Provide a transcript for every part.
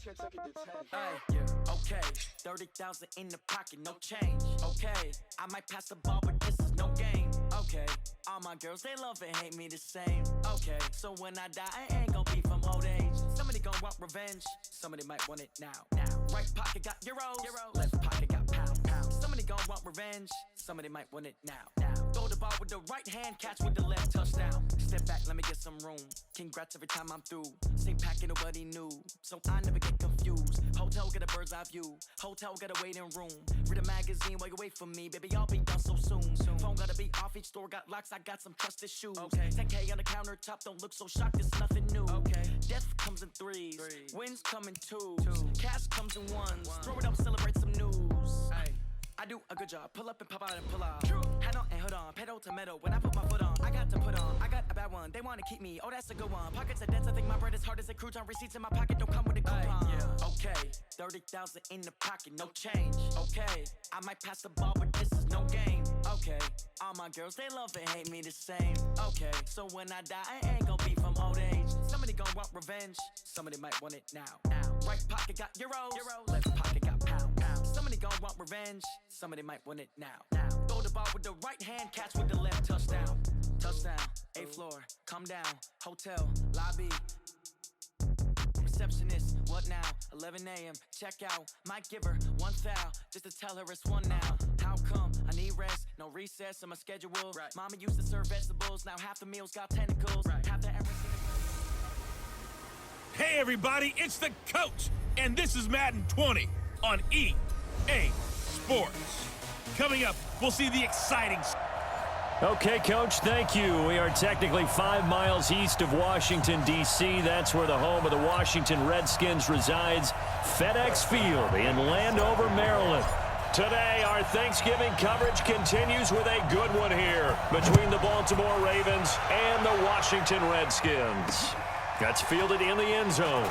Hey, okay, 30,000 in the pocket, no change. Okay, I might pass the ball, but this is no game. Okay, all my girls, they love and hate me the same. Okay, so when I die, I ain't gonna be from old age. Somebody gonna want revenge, somebody might want it now. Right pocket got euros, left pocket got pounds. Somebody gonna want revenge, somebody might want it now. Throw the ball with the right hand, catch with the left, touchdown. Step back, let me get some room. Congrats every time I'm through. Same packet, nobody new, so I never get confused. Hotel get a bird's eye view, hotel get a waiting room. Read a magazine while you wait for me, baby, I'll be done so soon. Phone gotta be off, each store got locks, I got some trusted shoes. 10K on the countertop, don't look so shocked, it's nothing new. Death comes in threes, wins come in twos, cash comes in ones. Throw it up, celebrate some news. I do a good job, pull up and pop out and pull out. Hat on and hood on, pedal to metal, when I put my foot on, I got to put on. I got a bad one, they wanna keep me, oh that's a good one. Pockets are dense, I think my bread is hard as a crouton. Receipts in my pocket don't come with a coupon. Okay, 30,000 in the pocket, no change. Okay, I might pass the ball, but this is no game. Okay, all my girls, they love and hate me the same. Okay, so when I die, I ain't gonna be from old age. Somebody gonna want revenge, somebody might want it now. Right pocket got euros, left pocket got pounds. Somebody gonna want revenge, somebody might want it now. Throw the ball with the right hand, catch with the left, touchdown. Touchdown, 8th floor, come down, hotel, lobby. Receptionist, what now? 11 a.m., check out. Might give her one foul, just to tell her it's one now. How come? I need rest, no recess in my schedule. Mama used to serve vegetables, now half the meals got tentacles. Half the Hey everybody, it's the coach, and this is Madden 20 on EA Sports. Coming up, we'll see the exciting Okay, Coach, thank you. We are technically 5 miles east of Washington, D.C. That's where the home of the Washington Redskins resides, FedEx Field in Landover, Maryland. Today, our Thanksgiving coverage continues with a good one here between the Baltimore Ravens and the Washington Redskins. That's fielded in the end zone.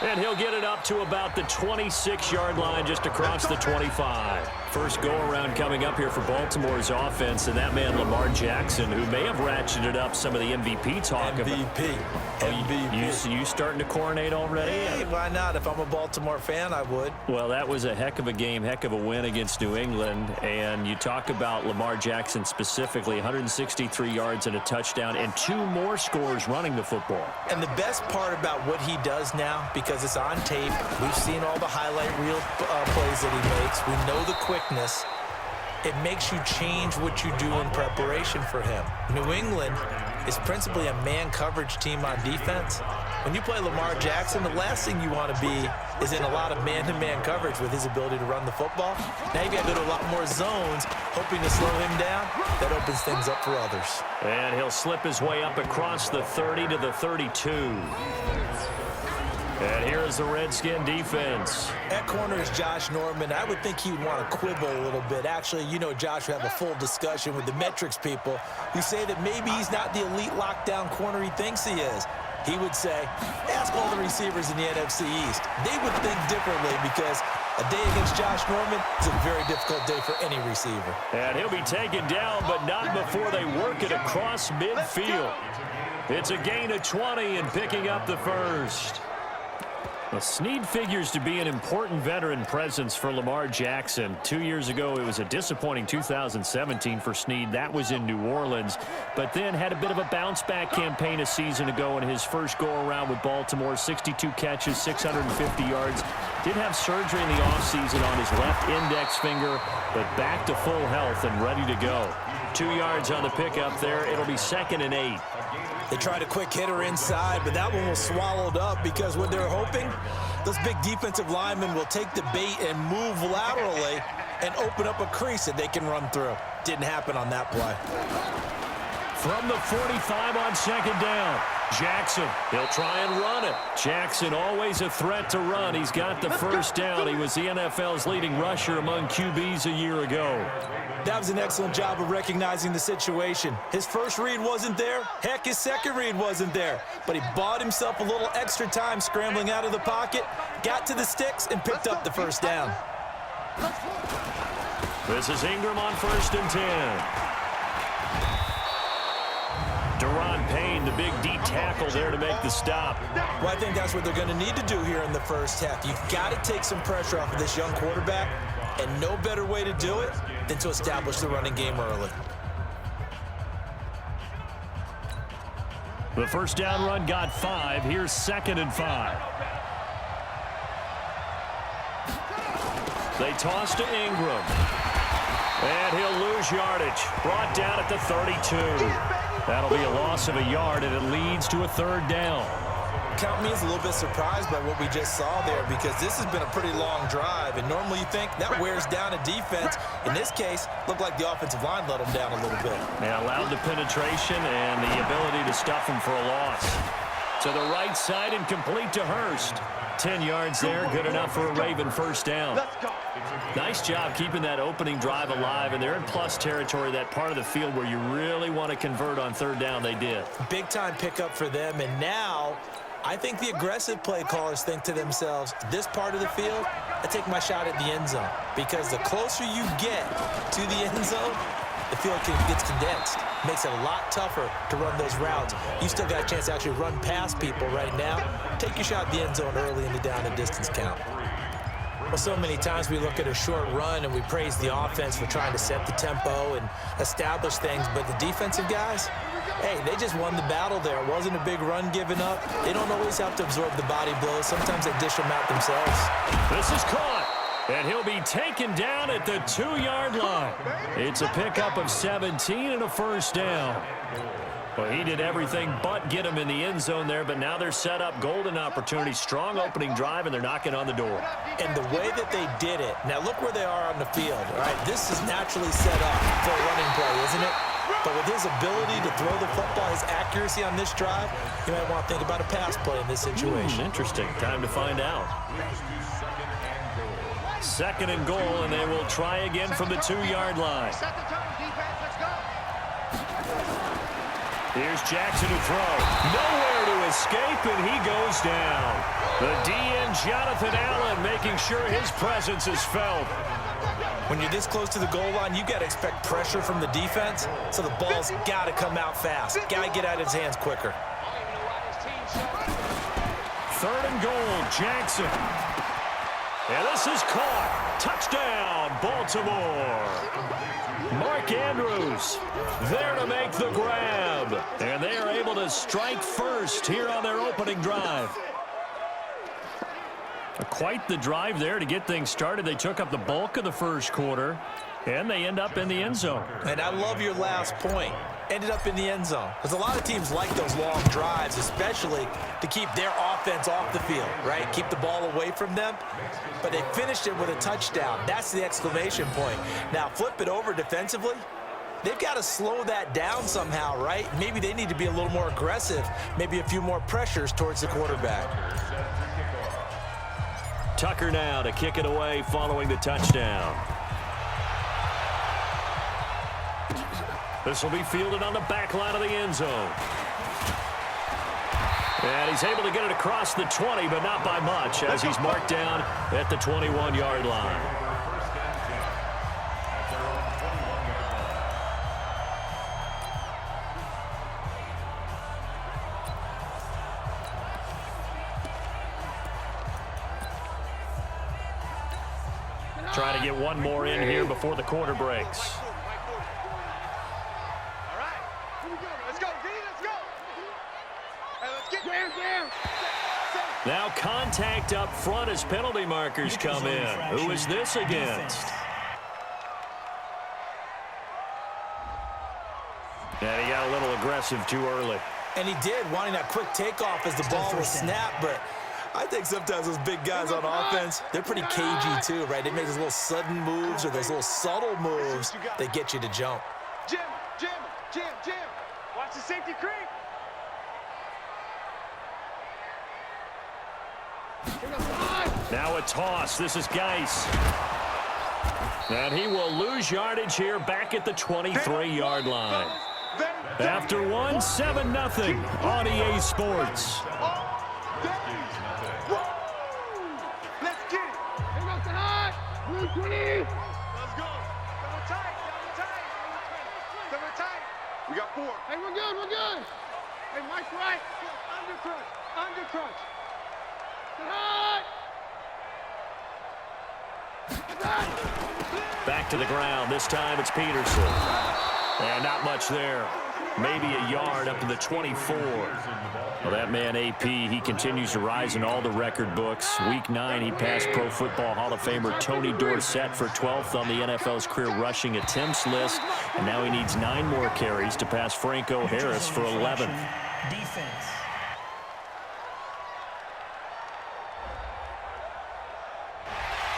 And he'll get it up to about the 26-yard line, just across the 25. First go-around coming up here for Baltimore's offense, and that man Lamar Jackson, who may have ratcheted up some of the MVP talk. MVP. You starting to coronate already? Hey, why not? If I'm a Baltimore fan, I would. Well, that was a heck of a game, heck of a win against New England. And you talk about Lamar Jackson specifically, 163 yards and a touchdown, and 2 more scores running the football. And the best part about what he does now, because it's on tape, we've seen all the highlight reel plays that he makes. We know the quickness. It makes you change what you do in preparation for him. New England is principally a man coverage team on defense. When you play Lamar Jackson, the last thing you want to be is in a lot of man-to-man coverage with his ability to run the football. Now you got to go to a lot more zones, hoping to slow him down. That opens things up for others. And he'll slip his way up across the 30 to the 32. And here is the Redskin defense. At corner is Josh Norman. I would think he would want to quibble a little bit. Actually, you know, Josh would have a full discussion with the metrics people who say that maybe he's not the elite lockdown corner he thinks he is. He would say, ask all the receivers in the NFC East. They would think differently because a day against Josh Norman is a very difficult day for any receiver. And he'll be taken down, but not before they work it across midfield. It's a gain of 20 and picking up the first. Well, Snead figures to be an important veteran presence for Lamar Jackson. 2 years ago, it was a disappointing 2017 for Snead. That was in New Orleans, but then had a bit of a bounce-back campaign a season ago in his first go-around with Baltimore. 62 catches, 650 yards. Did have surgery in the offseason on his left index finger, but back to full health and ready to go. 2 yards on the pickup there. It'll be 2nd and 8. They tried a quick hitter inside, but that one was swallowed up because what they're hoping, those big defensive linemen will take the bait and move laterally and open up a crease that they can run through. Didn't happen on that play. From the 45 on 2nd down, Jackson, he'll try and run it. Jackson, always a threat to run. He's got the first down. He was the NFL's leading rusher among QBs a year ago. That was an excellent job of recognizing the situation. His first read wasn't there. Heck, his second read wasn't there. But he bought himself a little extra time scrambling out of the pocket, got to the sticks, and picked up the first down. This is Ingram on 1st and 10. Daron Payne team. The big D tackle there to make the stop. Well, I think that's what they're going to need to do here in the first half. You've got to take some pressure off of this young quarterback, and no better way to do it than to establish the running game early. The first down run got 5. Here's 2nd and 5. They toss to Ingram. And he'll lose yardage. Brought down at the 32. That'll be a loss of a yard, and it leads to a 3rd down. Count me as a little bit surprised by what we just saw there, because this has been a pretty long drive, and normally you think that wears down a defense. In this case, looked like the offensive line let them down a little bit. They allowed the penetration and the ability to stuff them for a loss. To the right side and complete to Hurst. 10 yards there, good enough for a Raven first down. Nice job keeping that opening drive alive, and they're in plus territory, that part of the field where you really want to convert on 3rd down. They did. Big time pickup for them, and now I think the aggressive play callers think to themselves, this part of the field, I take my shot at the end zone, because the closer you get to the end zone, the field gets condensed. Makes it a lot tougher to run those routes. You still got a chance to actually run past people right now. Take your shot at the end zone early in the down and distance count. Well, so many times we look at a short run and we praise the offense for trying to set the tempo and establish things, but the defensive guys, hey, they just won the battle there. It wasn't a big run given up. They don't always have to absorb the body blows. Sometimes they dish them out themselves. This is caught, and he'll be taken down at the 2-yard line. It's a pickup of 17 and a first down. Well, he did everything but get him in the end zone there, but now they're set up. Golden opportunity, strong opening drive, and they're knocking on the door. And the way that they did it, now look where they are on the field. All right, this is naturally set up for a running play, isn't it? But with his ability to throw the football, his accuracy on this drive, you might want to think about a pass play in this situation. Interesting. Time to find out. 2nd and goal, and they will try again from the 2-yard line. Here's Jackson to throw. Nowhere to escape, and he goes down. The DN, Jonathan Allen, making sure his presence is felt. When you're this close to the goal line, you got to expect pressure from the defense, so the ball's got to come out fast. Got to get out of his hands quicker. 3rd and goal, Jackson. And this is caught. Touchdown, Baltimore. Mark Andrews there to make the grab. And they are able to strike first here on their opening drive. Quite the drive there to get things started. They took up the bulk of the first quarter, and they end up in the end zone. And I love your last point. Ended up in the end zone. Because a lot of teams like those long drives, especially to keep their offense off the field, right? Keep the ball away from them. But they finished it with a touchdown. That's the exclamation point. Now, flip it over defensively. They've got to slow that down somehow, right? Maybe they need to be a little more aggressive. Maybe a few more pressures towards the quarterback. Tucker now to kick it away following the touchdown. This will be fielded on the back line of the end zone. And he's able to get it across the 20, but not by much, as he's marked down at the 21-yard line. Trying to get one more in here before the quarter breaks. Now contact up front as penalty markers come in. Who is this against? And he got a little aggressive too early. And he did, wanting that quick takeoff as the ball was snapped. But I think sometimes those big guys on offense, they're pretty cagey too, right? They make those little sudden moves or those little subtle moves that get you to jump. Jim. Watch the safety creep. Now a toss. This is Geis. And he will lose yardage here back at the 23-yard line. After one, 7-0 on EA Sports. Let's get it. Let's go. Double tight. We got 4. Hey, we're good. Hey, Mike's right. Under crunch. Under crunch. Get high. Back to the ground. This time it's Peterson. And not much there. Maybe a yard up to the 24. Well, that man, AP, he continues to rise in all the record books. Week 9, he passed Pro Football Hall of Famer Tony Dorsett for 12th on the NFL's career rushing attempts list. And now he needs 9 more carries to pass Franco Harris for 11th. Defense.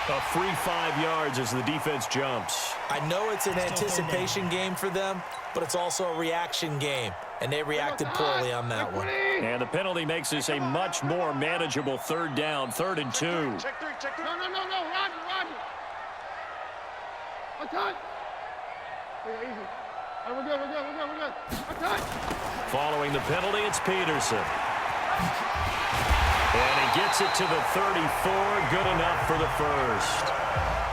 A free 5 yards as the defense jumps. I know it's an anticipation game for them, but it's also a reaction game, and they reacted poorly on that one. And the penalty makes this a much more manageable 3rd down, 3rd and 2. Check 3, check 3. No, Roger. Attack. Yeah, easy. All right, we're good. Attack. Following the penalty, it's Peterson. And he gets it to the 34, good enough for the first.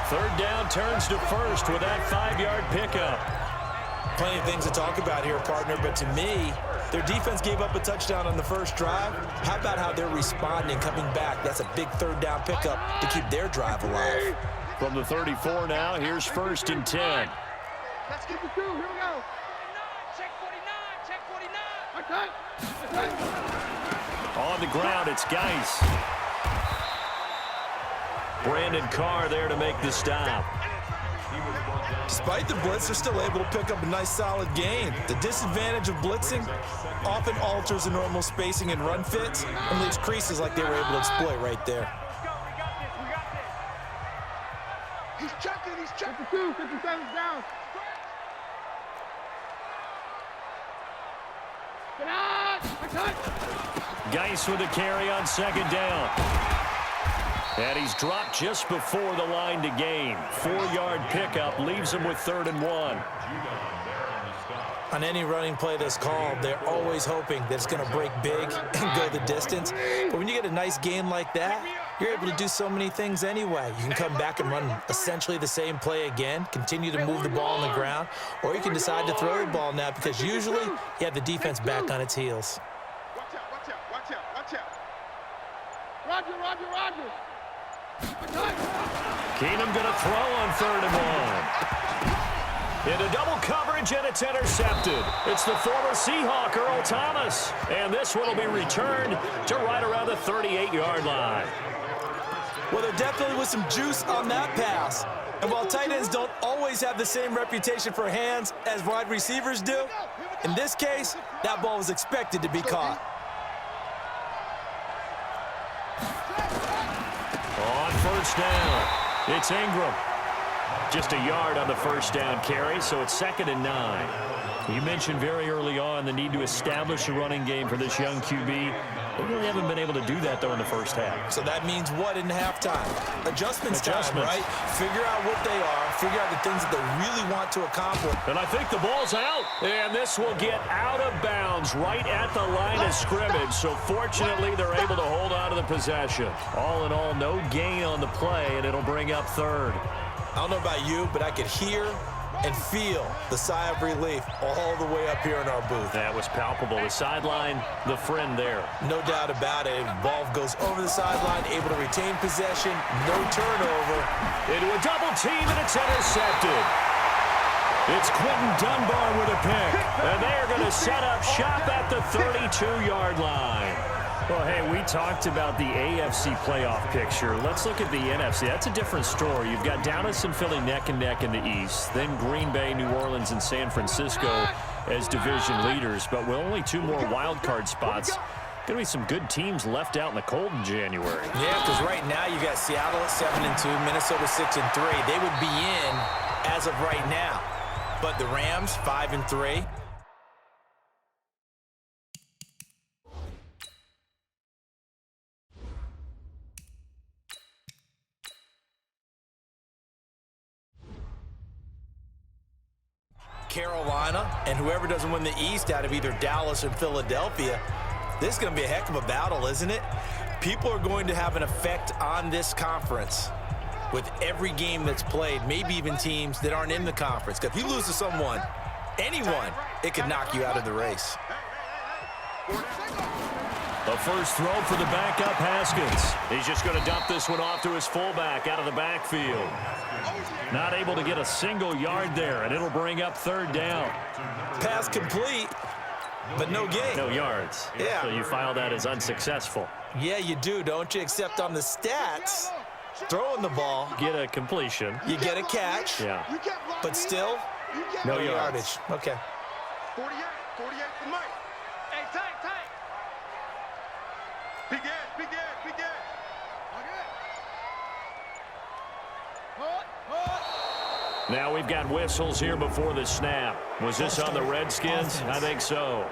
3rd down turns to first with that 5-yard pickup. Plenty of things to talk about here, partner, but to me, their defense gave up a touchdown on the first drive. How about how they're responding, coming back? That's a big 3rd down pickup to keep their drive alive. From the 34 now, here's 1st and 10. Let's get the 2. Here we go. Check 49. Attack. On the ground, it's Geis. Brandon Carr there to make the stop. Despite the blitz, they're still able to pick up a nice, solid gain. The disadvantage of blitzing often alters the normal spacing and run fits and leaves creases like they were able to exploit right there. He's checking. 52, 57's down. Get out. Attack. Geis with a carry on 2nd down. And he's dropped just before the line to gain. 4-yard pickup leaves him with 3rd and 1. On any running play that's called, they're always hoping that it's going to break big and go the distance. But when you get a nice gain like that, you're able to do so many things anyway. You can come back and run essentially the same play again, continue to move the ball on the ground, or you can decide to throw the ball now because usually you have the defense back on its heels. Watch out. Roger. Attack. Keenum going to throw on 3rd and 1. Into double coverage, and it's intercepted. It's the former Seahawk, Earl Thomas. And this one will be returned to right around the 38-yard line. Well, there definitely was some juice on that pass. And while tight ends don't always have the same reputation for hands as wide receivers do, in this case, that ball was expected to be caught. On 1st down, it's Ingram. Just a yard on the 1st down carry, so it's 2nd and 9. You mentioned very early on the need to establish a running game for this young QB. They really haven't been able to do that, though, in the first half. So that means what in halftime? Adjustments time, right? Figure out what they are, figure out the things that they really want to accomplish. And I think the ball's out. And this will get out of bounds right at the line of scrimmage. So fortunately, they're able to hold on to the possession. All in all, no gain on the play, and it'll bring up 3rd. I don't know about you, but I could hear and feel the sigh of relief all the way up here in our booth. That was palpable. The sideline, the friend there. No doubt about it. Ball goes over the sideline, able to retain possession, no turnover. Into a double team, and it's intercepted. It's Quentin Dunbar with a pick, and they're going to set up shop at the 32-yard line. Well, hey, we talked about the AFC playoff picture. Let's look at the NFC. That's a different story. You've got Dallas and Philly neck and neck in the East, then Green Bay, New Orleans, and San Francisco as division leaders, but with only 2 more wild card spots. Going to be some good teams left out in the cold in January. Yeah, because right now you got Seattle at 7-2, Minnesota 6-3. They would be in as of right now. But the Rams 5-3. Carolina, and whoever doesn't win the East out of either Dallas or Philadelphia, this is going to be a heck of a battle, isn't it? People are going to have an effect on this conference with every game that's played, maybe even teams that aren't in the conference. Because if you lose to someone, anyone, it could knock you out of the race. A first throw for the backup Haskins. He's just going to dump this one off to his fullback out of the backfield. Not able to get a single yard there, and it'll bring up third down. Pass complete, but no gain. No yards. Yeah. So you file that as unsuccessful. Yeah, you do, don't you? Except on the stats, throwing the ball, Get a completion. you get a catch, Yeah. but still, No no yards. yardage. Okay. 48 for Mike. Hey, tank. Big Ed. Now we've got whistles here before the snap. Was this on the Redskins? I think so.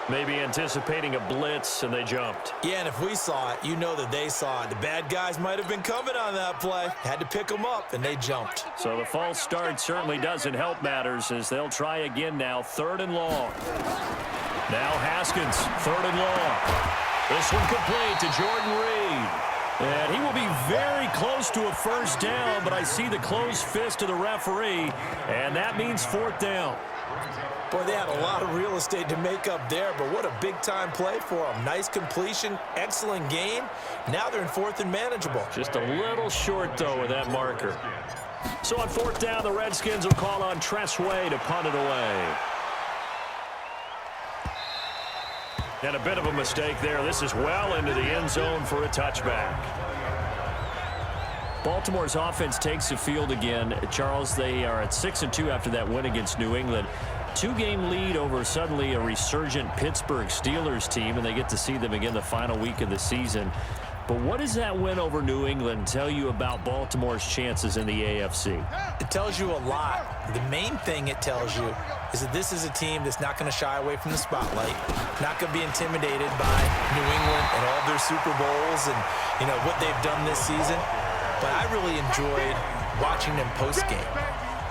Maybe anticipating a blitz, and they jumped. Yeah, and if we saw it, you know that they saw it. The bad guys might have been coming on that play. Had to pick them up, and they jumped. So the false start certainly doesn't help matters as they'll try again now, 3rd and long. Now Haskins, 3rd and long. This one complete to Jordan Reed. And he will be very close to a first down, but I see the closed fist of the referee, and that means 4th down. Boy, they had a lot of real estate to make up there, but what a big-time play for them. Nice completion, excellent gain. Now they're in 4th and manageable. Just a little short, though, with that marker. So on 4th down, the Redskins will call on Tressway to punt it away. And a bit of a mistake there. This is well into the end zone for a touchback. Baltimore's offense takes the field again. Charles, they are at 6-2 after that win against New England. 2-game lead over suddenly a resurgent Pittsburgh Steelers team, and they get to see them again the final week of the season. But what does that win over New England tell you about Baltimore's chances in the AFC? It tells you a lot. The main thing it tells you is that this is a team that's not going to shy away from the spotlight, not going to be intimidated by New England and all their Super Bowls and, you know, what they've done this season. But I really enjoyed watching them post-game.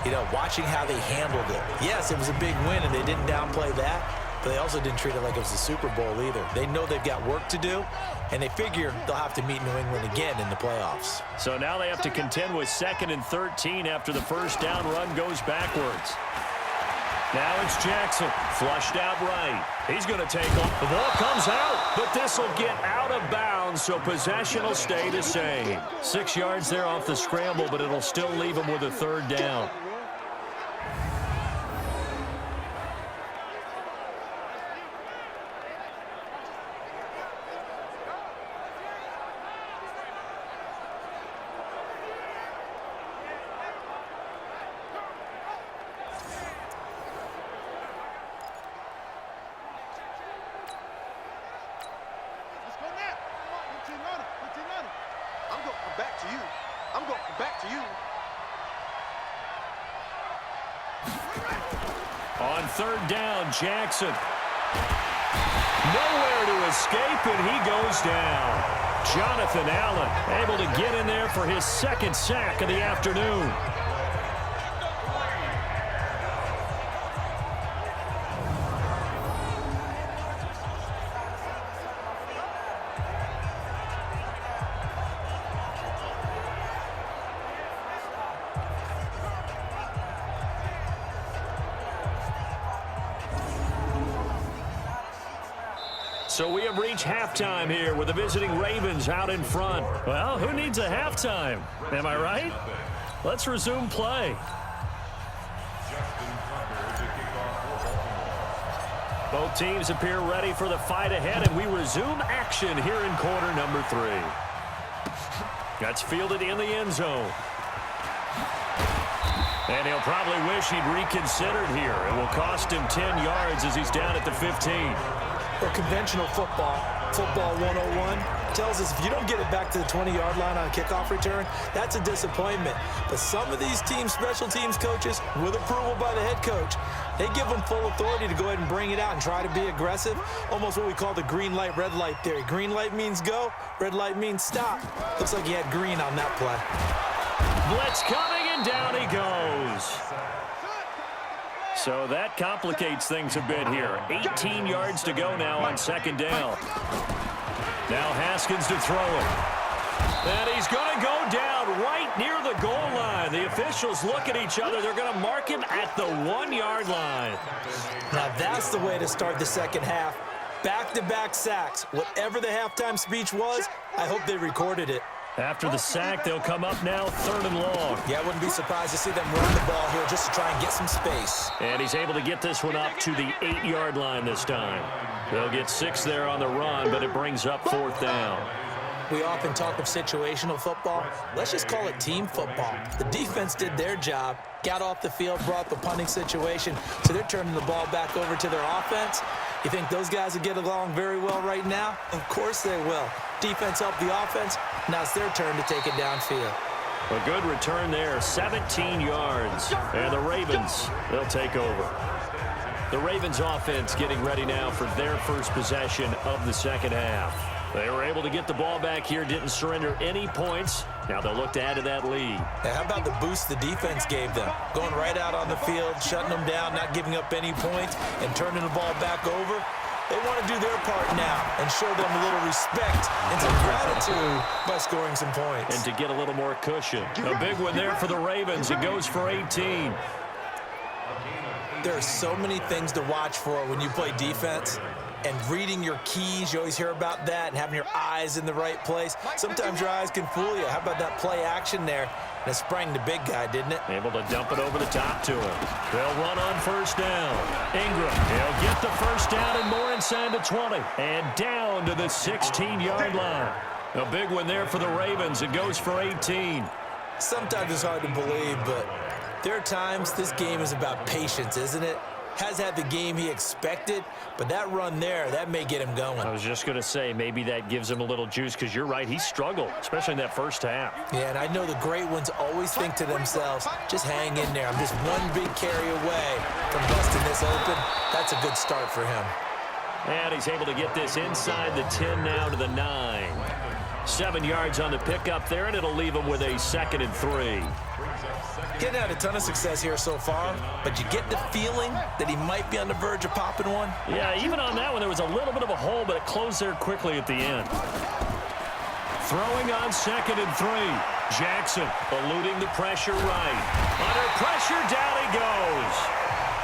You know, watching how they handled it. Yes, it was a big win, and they didn't downplay that, but they also didn't treat it like it was a Super Bowl either. They know they've got work to do, and they figure they'll have to meet New England again in the playoffs. So now they have to contend with 2nd and 13 after the first down run goes backwards. Now it's Jackson, flushed out right. He's going to take off. The ball comes out, but this will get out of bounds, so possession will stay the same. 6 yards there off the scramble, but it'll still leave him with a 3rd down. On 3rd down, Jackson. Nowhere to escape, and he goes down. Jonathan Allen able to get in there for his 2nd sack of the afternoon. So we have reached halftime here with the visiting Ravens out in front. Well, who needs a halftime? Am I right? Let's resume play. Both teams appear ready for the fight ahead, and we resume action here in quarter number 3. That's fielded in the end zone. And he'll probably wish he'd reconsidered here. It will cost him 10 yards as he's down at the 15. Or conventional football 101, tells us if you don't get it back to the 20-yard line on a kickoff return, that's a disappointment. But some of these teams, special teams coaches, with approval by the head coach, they give them full authority to go ahead and bring it out and try to be aggressive, almost what we call the green light, red light theory. Green light means go, red light means stop. Looks like he had green on that play. Blitz coming, and down he goes. So that complicates things a bit here. 18 yards to go now on 2nd down. Now Haskins to throw it. And he's going to go down right near the goal line. And the officials look at each other. They're going to mark him at the 1-yard line. Now that's the way to start the second half. Back-to-back sacks. Whatever the halftime speech was, I hope they recorded it. After the sack, they'll come up now 3rd and long. Yeah, I wouldn't be surprised to see them run the ball here just to try and get some space. And he's able to get this one up to the 8-yard line this time. They'll get 6 there on the run, but it brings up 4th down. We often talk of situational football. Let's just call it team football. The defense did their job, got off the field, brought the punting situation, so they're turning the ball back over to their offense. You think those guys will get along very well right now? Of course they will. Defense helped the offense. Now it's their turn to take it downfield. A good return there, 17 yards. And the Ravens, they'll take over. The Ravens offense getting ready now for their first possession of the second half. They were able to get the ball back here, didn't surrender any points. Now they'll look to add to that lead. Now, how about the boost the defense gave them? Going right out on the field, shutting them down, not giving up any points, and turning the ball back over. They want to do their part now and show them a little respect and some gratitude by scoring some points. And to get a little more cushion. A big one there for the Ravens. It goes for 18. There are so many things to watch for when you play defense. And reading your keys, you always hear about that, and having your eyes in the right place. Sometimes your eyes can fool you. How about that play action there? And it sprang the big guy, didn't it? Able to dump it over the top to him. They'll run on 1st down. Ingram, he'll get the 1st down and more inside the 20. And down to the 16-yard line. A big one there for the Ravens. It goes for 18. Sometimes it's hard to believe, but there are times this game is about patience, isn't it? Has had the game he expected, but that run there, that may get him going. I was just going to say, maybe that gives him a little juice, because you're right, he struggled, especially in that first half. Yeah, and I know the great ones always think to themselves, just hang in there. I'm just one big carry away from busting this open. That's a good start for him. And he's able to get this inside the 10 now to the 9. 7 yards on the pickup there, and it'll leave him with a 2nd and 3. Getting had a ton of success here so far, but you get the feeling that he might be on the verge of popping one? Yeah, even on that one, there was a little bit of a hole, but it closed there quickly at the end. Throwing on 2nd and 3. Jackson eluding the pressure right. Under pressure, down he goes.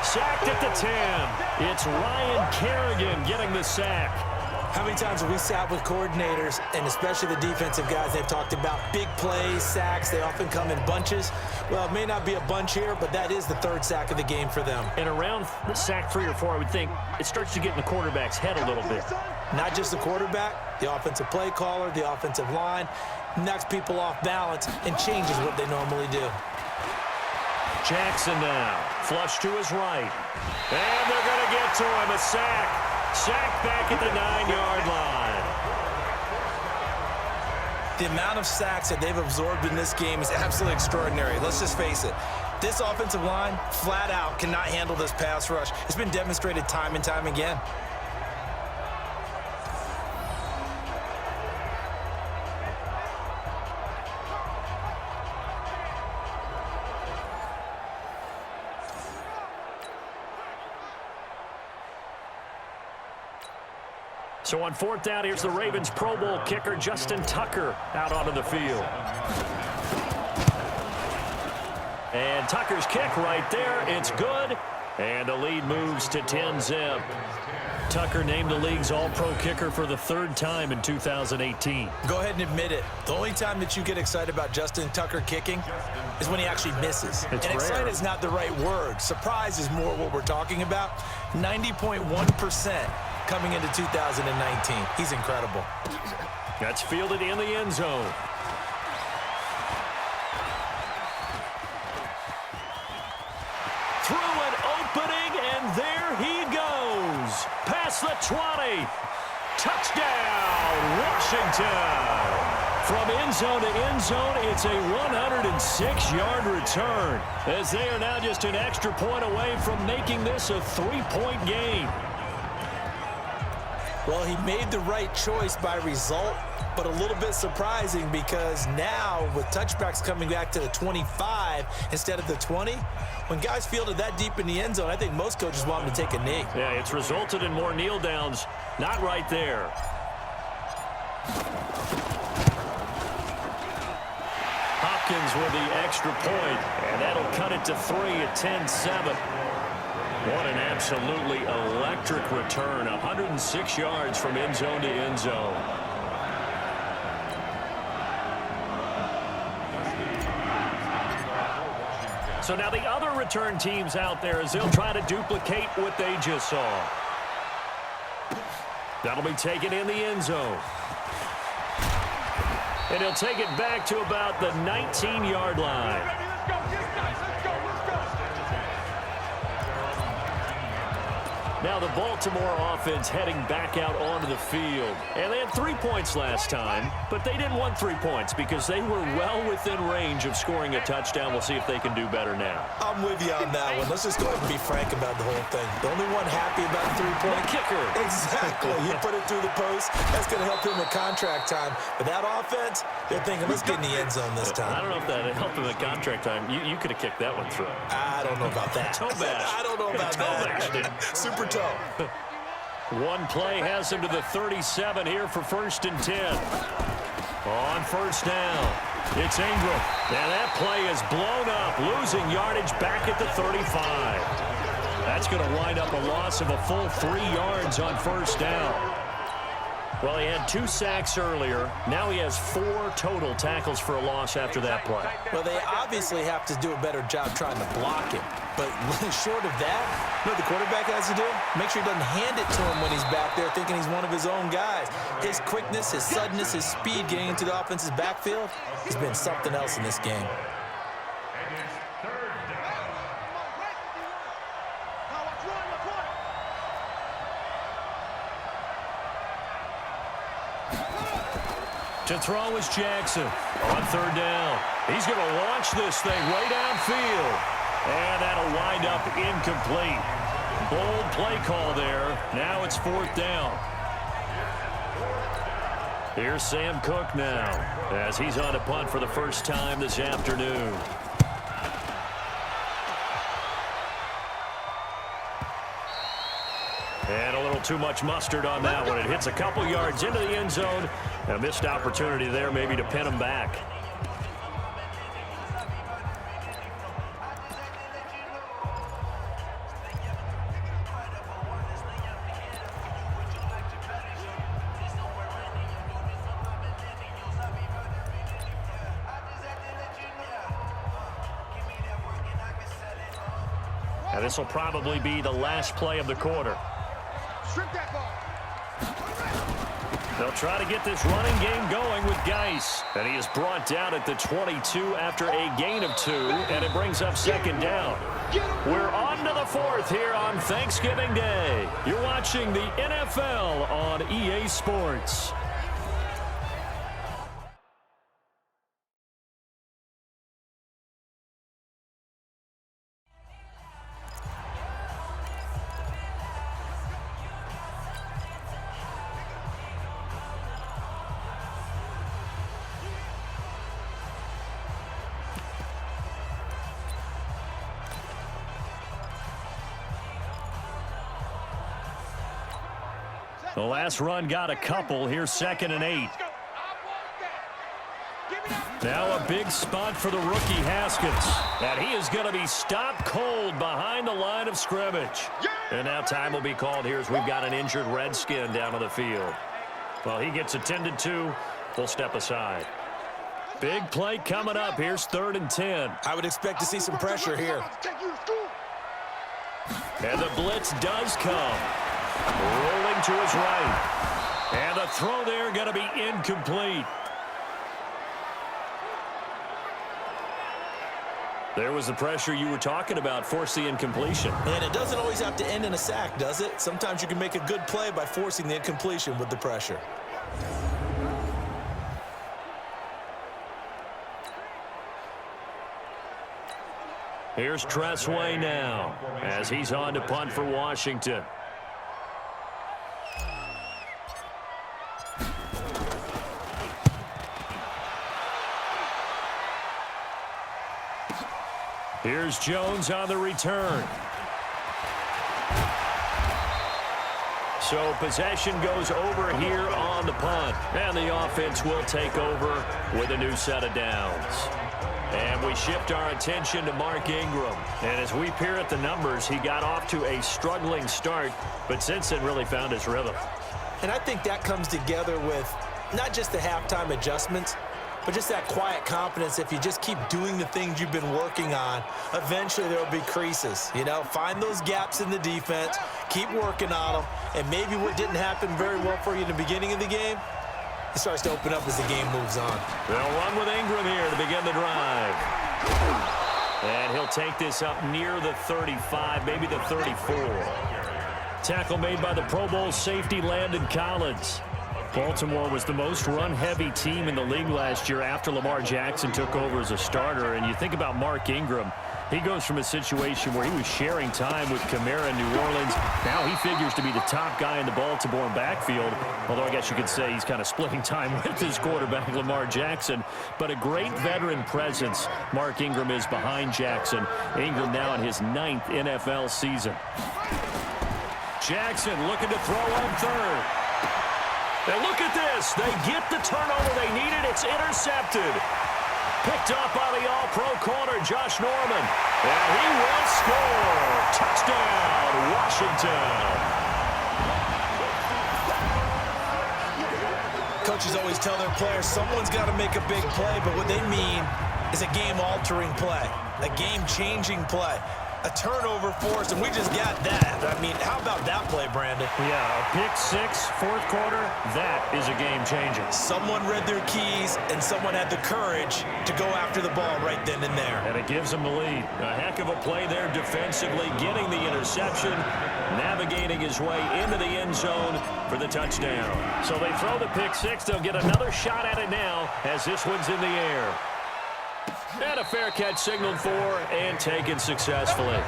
Sacked at the 10. It's Ryan Kerrigan getting the sack. How many times have we sat with coordinators, and especially the defensive guys, they've talked about big plays, sacks. They often come in bunches. Well, it may not be a bunch here, but that is the 3rd sack of the game for them. And around sack 3 or 4, I would think it starts to get in the quarterback's head a little bit. Not just the quarterback, the offensive play caller, the offensive line, knocks people off balance and changes what they normally do. Jackson now, flush to his right. And they're going to get to him, a sack. Sacked back at the 9-yard line. The amount of sacks that they've absorbed in this game is absolutely extraordinary. Let's just face it. This offensive line, flat out, cannot handle this pass rush. It's been demonstrated time and time again. So on 4th down, here's the Ravens Pro Bowl kicker, Justin Tucker, out onto the field. And Tucker's kick right there. It's good. And the lead moves to 10-zip. Tucker named the league's all-pro kicker for the 3rd time in 2018. Go ahead and admit it. The only time that you get excited about Justin Tucker kicking is when he actually misses. It's and rare. excited is not the right word. Surprise is more what we're talking about. 90.1% coming into 2019. He's incredible. That's fielded in the end zone. Through an opening, and there he goes. Past the 20. Touchdown, Washington. From end zone to end zone, it's a 106-yard return, as they are now just an extra point away from making this a 3-point game. Well, he made the right choice by result, but a little bit surprising because now with touchbacks coming back to the 25 instead of the 20, when guys fielded that deep in the end zone, I think most coaches want them to take a knee. Yeah, it's resulted in more kneel downs. Not right there. Haskins with the extra point, and that'll cut it to 3 at 10-7. What an absolutely electric return. 106 yards from end zone to end zone. So now the other return teams out there as they'll try to duplicate what they just saw. That'll be taken in the end zone. And he'll take it back to about the 19-yard line. Now the Baltimore offense heading back out onto the field. And they had 3 points last time, but they didn't want 3 points because they were well within range of scoring a touchdown. We'll see if they can do better now. I'm with you on that one. Let's just go ahead and be frank about the whole thing. The only one happy about the 3-point kicker. Exactly. He put it through the post. That's going to help him with contract time. But that offense, they're thinking, let's get in the end zone this time. I don't know if that helped him at contract time. You could have kicked that one through. I don't know about that. Toe bash. I don't know about that. Super toe. One play has him to the 37 here for 1st and 10. On 1st down, it's Ingram. And that play is blown up, losing yardage back at the 35. That's going to wind up a loss of a full 3 yards on 1st down. Well, he had 2 sacks earlier. Now he has 4 total tackles for a loss after that play. Well, they obviously have to do a better job trying to block him. But short of that, you know what the quarterback has to do? Make sure he doesn't hand it to him when he's back there thinking he's one of his own guys. His quickness, his suddenness, his speed getting into the offense's backfield has been something else in this game. To throw is Jackson on 3rd down. He's going to launch this thing way downfield. And that'll wind up incomplete. Bold play call there. Now it's 4th down. Here's Sam Cook now as he's on a punt for the first time this afternoon. And a little too much mustard on that one. It hits a couple yards into the end zone. A missed opportunity there maybe to pin him back. And this will probably be the last play of the quarter. They'll try to get this running game going with Geis. And he is brought down at the 22 after a gain of 2, and it brings up 2nd down. We're on to the 4th here on Thanksgiving Day. You're watching the NFL on EA Sports. The last run got a couple. Here's 2nd and 8. Now a big spot for the rookie Haskins. And he is going to be stopped cold behind the line of scrimmage. And now time will be called here as we've got an injured Redskin down on the field. Well, he gets attended to. We'll step aside. Big play coming up. Here's 3rd and 10. I would expect to see some pressure here. And the blitz does come. Rolling to his right. And the throw there going to be incomplete. There was the pressure you were talking about, force the incompletion. And it doesn't always have to end in a sack, does it? Sometimes you can make a good play by forcing the incompletion with the pressure. Here's Tressway now as he's on to punt for Washington. Here's Jones on the return. So possession goes over here on the punt. And the offense will take over with a new set of downs. And we shift our attention to Mark Ingram. And as we peer at the numbers, he got off to a struggling start, but since then really found his rhythm. And I think that comes together with not just the halftime adjustments, but just that quiet confidence. If you just keep doing the things you've been working on, eventually there will be creases. You know, find those gaps in the defense, keep working on them, and maybe what didn't happen very well for you in the beginning of the game, it starts to open up as the game moves on. They'll run with Ingram here to begin the drive. And he'll take this up near the 35, maybe the 34. Tackle made by the Pro Bowl safety Landon Collins. Baltimore was the most run-heavy team in the league last year after Lamar Jackson took over as a starter. And you think about Mark Ingram, he goes from a situation where he was sharing time with Kamara in New Orleans. Now he figures to be the top guy in the Baltimore backfield, although I guess you could say he's kind of splitting time with his quarterback, Lamar Jackson. But a great veteran presence, Mark Ingram is behind Jackson. Ingram now in his 9th NFL season. Jackson looking to throw on third. And look at this. They get the turnover they needed. It's intercepted. Picked up by the all-pro corner, Josh Norman. And he will score. Touchdown, Washington. Coaches always tell their players someone's got to make a big play, but what they mean is a game-altering play, a game-changing play. A turnover forced, and we just got that. I mean, how about that play, Brandon? Yeah, a pick six, fourth quarter, that is a game changer. Someone read their keys, and someone had the courage to go after the ball right then and there. And it gives them the lead. A heck of a play there defensively, getting the interception, navigating his way into the end zone for the touchdown. So they throw the pick six. They'll get another shot at it now as this one's in the air. And a fair catch signaled for and taken successfully.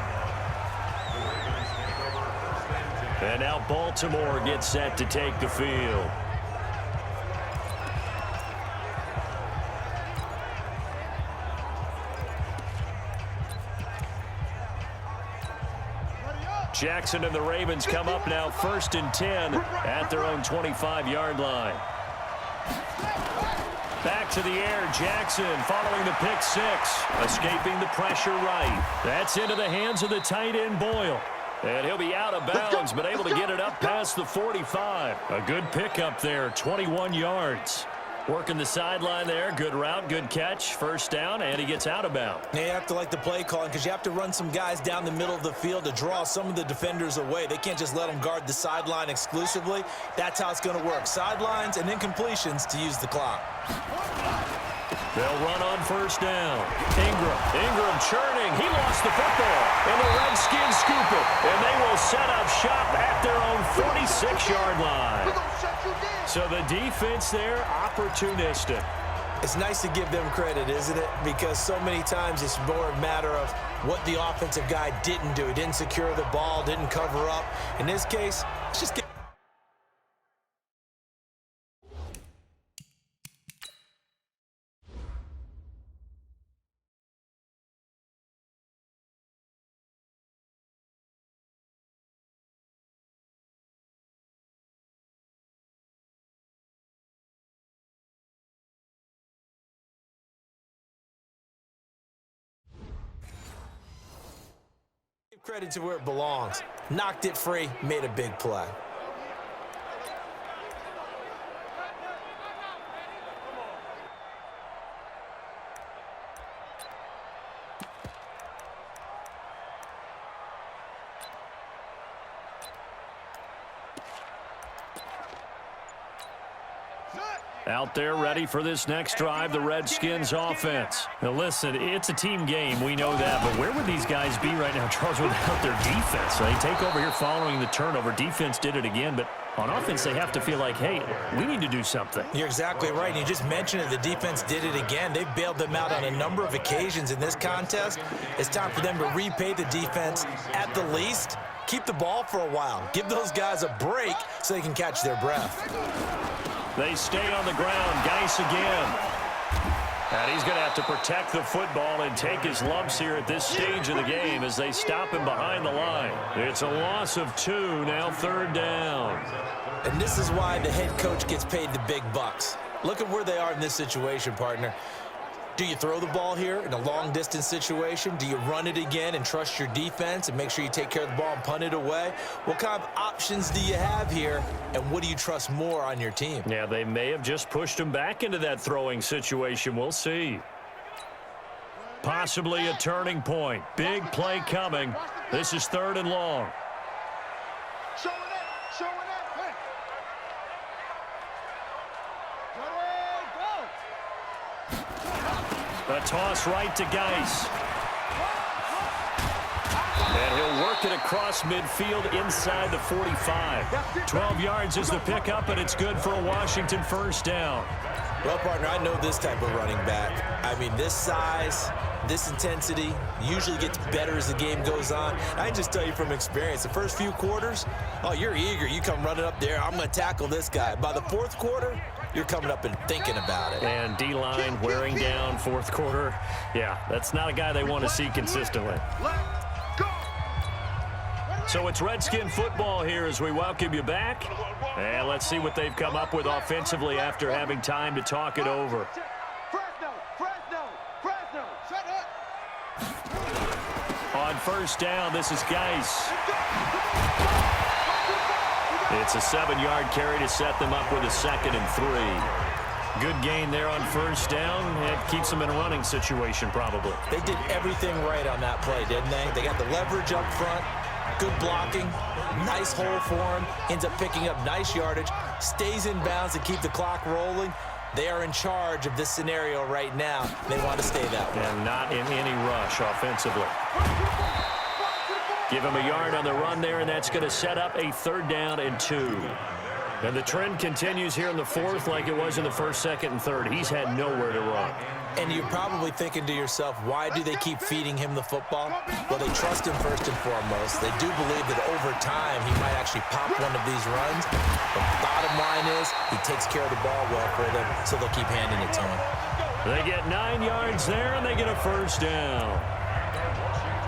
And now Baltimore gets set to take the field. Jackson and the Ravens come up now 1st and 10 at their own 25-yard line. Back to the air, Jackson following the pick six, escaping the pressure right. That's into the hands of the tight end Boyle. And he'll be out of bounds, but able to get it up past the 45. A good pickup there, 21 yards. Working the sideline there, good route, good catch, first down, and he gets out of bounds. You have to like the play calling because you have to run some guys down the middle of the field to draw some of the defenders away. They can't just let them guard the sideline exclusively. That's how it's going to work. Sidelines and incompletions to use the clock. They'll run on first down. Ingram churning. He lost the football. And the Redskins scoop it. And they will set up shop at their own 46-yard line. So the defense there, opportunistic. It's nice to give them credit, isn't it? Because so many times it's more a matter of what the offensive guy didn't do. He didn't secure the ball, didn't cover up. In this case, it's just credit to where it belongs. Knocked it free, made a big play. Out there ready for this next drive, the Redskins offense. Now listen, it's a team game, we know that, but where would these guys be right now, Charles, without their defense? They take over here following the turnover. Defense did it again, but on offense they have to feel like, hey, we need to do something. You're exactly right. You just mentioned it. The defense did it again. They've bailed them out on a number of occasions in this contest. It's time for them to repay the defense at the least. Keep the ball for a while. Give those guys a break so they can catch their breath. They stay on the ground. Geis again. And he's going to have to protect the football and take his lumps here at this stage of the game as they stop him behind the line. It's a loss of 2, now 3rd down. And this is why the head coach gets paid the big bucks. Look at where they are in this situation, partner. Do you throw the ball here in a long-distance situation? Do you run it again and trust your defense and make sure you take care of the ball and punt it away? What kind of options do you have here, and what do you trust more on your team? Yeah, they may have just pushed him back into that throwing situation. We'll see. Possibly a turning point. Big play coming. This is 3rd and long. A toss right to Geis. And he'll work it across midfield inside the 45. 12 yards is the pickup, and it's good for a Washington first down. Well, partner, I know this type of running back. I mean, this size, this intensity usually gets better as the game goes on. I can just tell you from experience, the first few quarters, oh, you're eager. You come running up there, I'm going to tackle this guy. By the 4th quarter, you're coming up and thinking about it. And D-line wearing down 4th quarter. Yeah, that's not a guy they want to see consistently. So it's Redskin football here as we welcome you back. And let's see what they've come up with offensively after having time to talk it over. On first down, this is Geis. It's a 7-yard carry to set them up with a 2nd and 3. Good gain there on first down. It keeps them in a running situation probably. They did everything right on that play, didn't they? They got the leverage up front, good blocking, nice hole for him, ends up picking up nice yardage, stays in bounds to keep the clock rolling. They are in charge of this scenario right now. They want to stay that way. And not in any rush offensively. Give him a yard on the run there, and that's going to set up a 3rd down and 2. And the trend continues here in the 4th like it was in the 1st, 2nd, and 3rd. He's had nowhere to run. And you're probably thinking to yourself, why do they keep feeding him the football? Well, they trust him first and foremost. They do believe that over time he might actually pop one of these runs. The bottom line is he takes care of the ball well for them, so they'll keep handing it to him. They get 9 yards there, and they get a first down.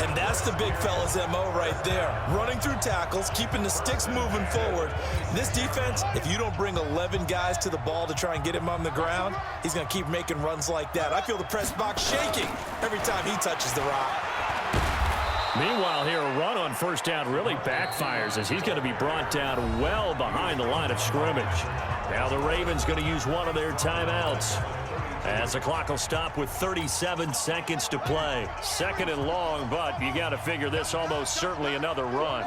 And that's the big fella's MO right there. Running through tackles, keeping the sticks moving forward. This defense, if you don't bring 11 guys to the ball to try and get him on the ground, he's going to keep making runs like that. I feel the press box shaking every time he touches the rock. Meanwhile, here a run on first down really backfires as he's going to be brought down well behind the line of scrimmage. Now the Ravens going to use one of their timeouts, as the clock will stop with 37 seconds to play. 2nd and long, but you got to figure this almost certainly another run.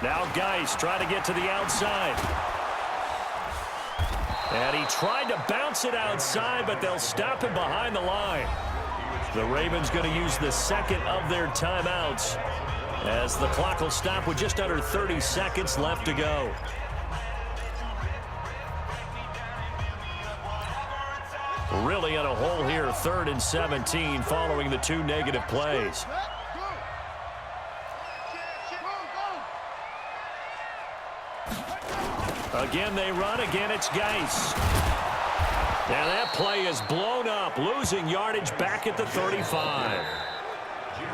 Now Geis trying to get to the outside. And he tried to bounce it outside, but they'll stop him behind the line. The Ravens going to use the 2nd of their timeouts, as the clock will stop with just under 30 seconds left to go. Really in a hole here, 3rd and 17 following the 2 negative plays. Again they run, again it's Geis. And that play is blown up, losing yardage back at the 35.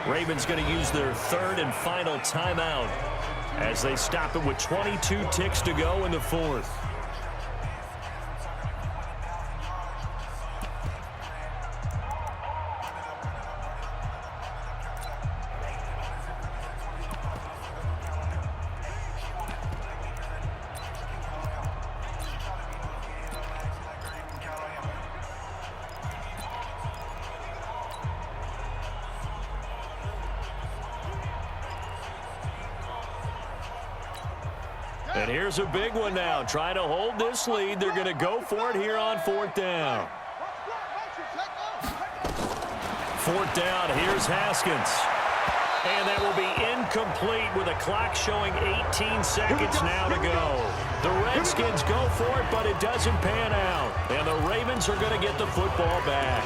Ravens going to use their 3rd and final timeout as they stop it with 22 ticks to go in the 4th. And here's a big one now. Trying to hold this lead. They're going to go for it here on 4th down. 4th down. Here's Haskins. And that will be incomplete with a clock showing 18 seconds now to go. The Redskins go for it, but it doesn't pan out. And the Ravens are going to get the football back.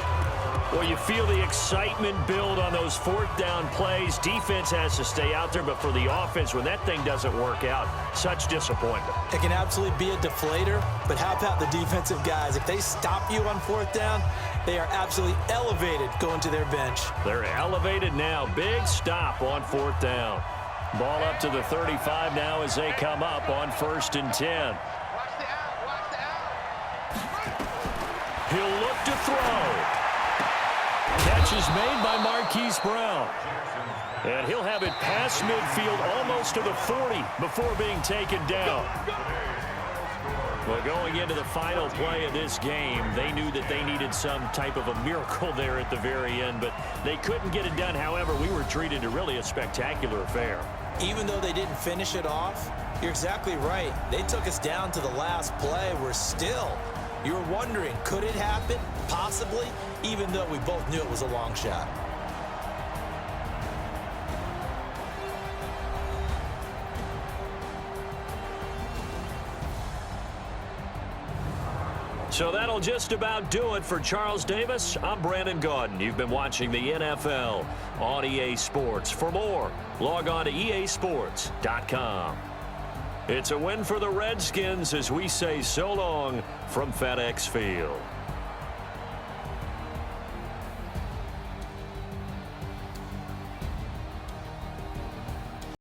Well, you feel the excitement build on those 4th down plays. Defense has to stay out there, but for the offense, when that thing doesn't work out, such disappointment. It can absolutely be a deflator, but how about the defensive guys? If they stop you on 4th down, they are absolutely elevated going to their bench. They're elevated now. Big stop on 4th down. Ball up to the 35 now as they come up on 1st and 10. He'll look to throw. Catch is made by Marquise Brown. And he'll have it past midfield almost to the 40 before being taken down. Well, going into the final play of this game, they knew that they needed some type of a miracle there at the very end, but they couldn't get it done. However, we were treated to really a spectacular affair. Even though they didn't finish it off, you're exactly right. They took us down to the last play. You were wondering, could it happen? Possibly, even though we both knew it was a long shot. So that'll just about do it for Charles Davis. I'm Brandon Gaudin. You've been watching the NFL on EA Sports. For more, log on to easports.com. It's a win for the Redskins as we say so long from FedEx Field.